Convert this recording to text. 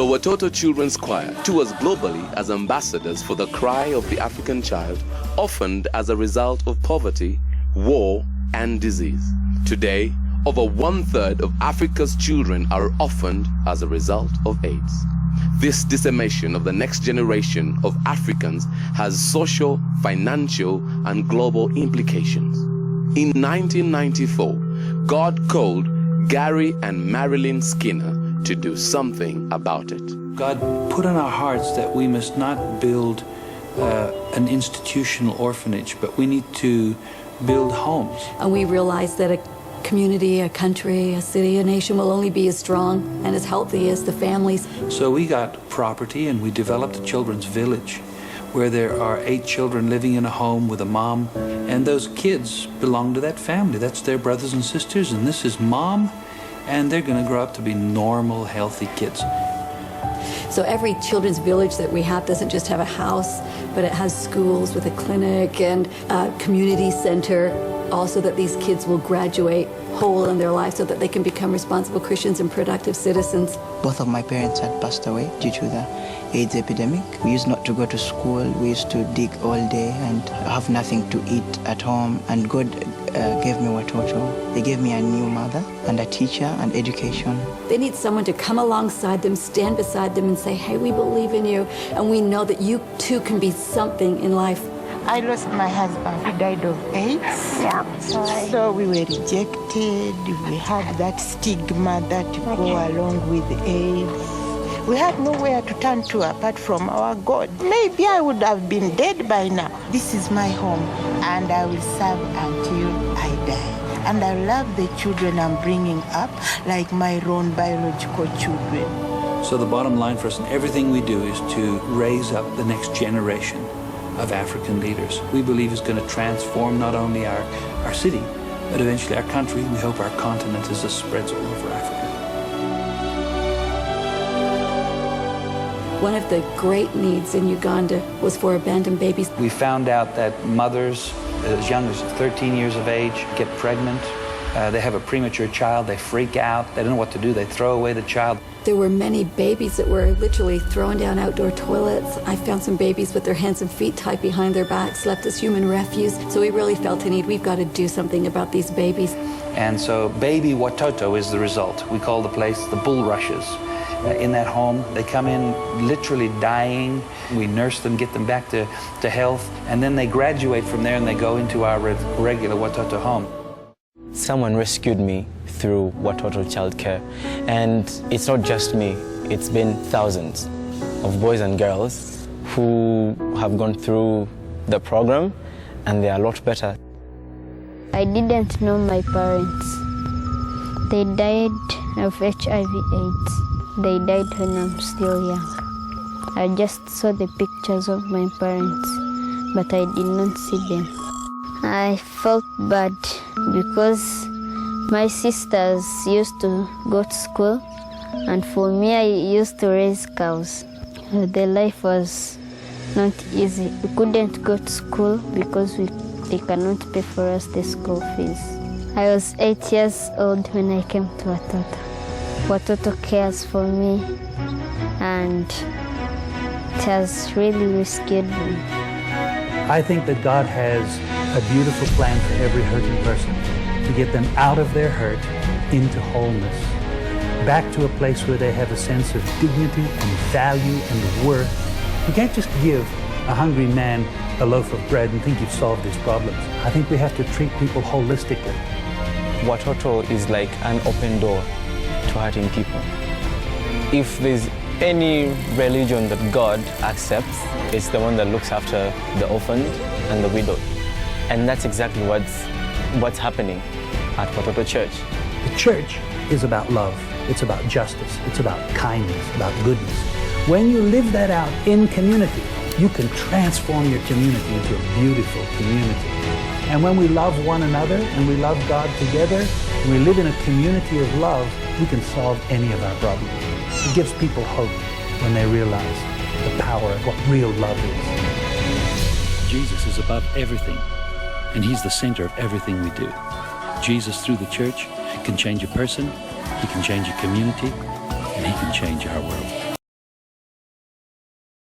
The WATOTO Children's Choir tours globally as ambassadors for the cry of the African child, orphaned as a result of poverty, war, and disease. Today, over 1/3 of Africa's children are orphaned as a result of AIDS. This decimation of the next generation of Africans has social, financial, and global implications. In 1994, God called Gary and Marilyn Skinner to do something about it. God put on our hearts that we must not build an institutional orphanage, but we need to build homes. And we realize that a community, a country, a city, a nation will only be as strong and as healthy as the families. So we got property and we developed a children's village where there are 8 children living in a home with a mom, and those kids belong to that family. That's their brothers and sisters, and this is mom, and they're going to grow up to be normal, healthy kids. So every children's village that we have doesn't just have a house, but it has schools with a clinic and a community center, also that these kids will graduate whole in their lives so that they can become responsible Christians and productive citizens. Both of my parents had passed away due to the AIDS epidemic. We used not to go to school. We used to dig all day and have nothing to eat at home. And God gave me WATOTO. They gave me a new mother and a teacher and education. They need someone to come alongside them, stand beside them and say, hey, we believe in you, and we know that you too can be something in life. I lost my husband. He died of AIDS. Yeah. So we were rejected. We had that stigma that go along with AIDS. We had nowhere to turn to apart from our God. Maybe I would have been dead by now. This is my home, and I will serve until I die. And I love the children I'm bringing up like my own biological children. So the bottom line for us in everything we do is to raise up the next generation of African leaders. We believe is going to transform not only our city, but eventually our country. We hope our continent as this spreads all over Africa. One of the great needs in Uganda was for abandoned babies. We found out that mothers as young as 13 years of age get pregnant. They have a premature child, they freak out, they don't know what to do, they throw away the child. There were many babies that were literally thrown down outdoor toilets. I found some babies with their hands and feet tied behind their backs, left as human refuse. So we really felt a need. We've got to do something about these babies. And so baby WATOTO is the result. We call the place the bulrushes. In that home, they come in literally dying. We nurse them, get them back to health, and then they graduate from there and they go into our regular WATOTO home. Someone rescued me through WATOTO childcare, and it's not just me, it's been thousands of boys and girls who have gone through the program, and they are a lot better. I didn't know my parents. They died of HIV/AIDS. They died when I'm still young. I just saw the pictures of my parents, but I did not see them. I felt bad because my sisters used to go to school, and for me, I used to raise cows. The life was not easy. We couldn't go to school because they cannot pay for us the school fees. I was 8 years old when I came to WATOTO. WATOTO cares for me, and it has really rescued me. I think that God has a beautiful plan for every hurting person to get them out of their hurt into wholeness, back to a place where they have a sense of dignity and value and worth. You can't just give a hungry man a loaf of bread and think you've solved his problems. I think we have to treat people holistically. WATOTO is like an open door to hurting people. If there's any religion that God accepts, it's the one that looks after the orphaned and the widowed. And that's exactly what's happening at WATOTO Church. The church is about love. It's about justice. It's about kindness, about goodness. When you live that out in community, you can transform your community into a beautiful community. And when we love one another and we love God together, and we live in a community of love, we can solve any of our problems. It gives people hope when they realize the power of what real love is. Jesus is above everything, and he's the center of everything we do. Jesus, through the church, can change a person, he can change a community, and he can change our world.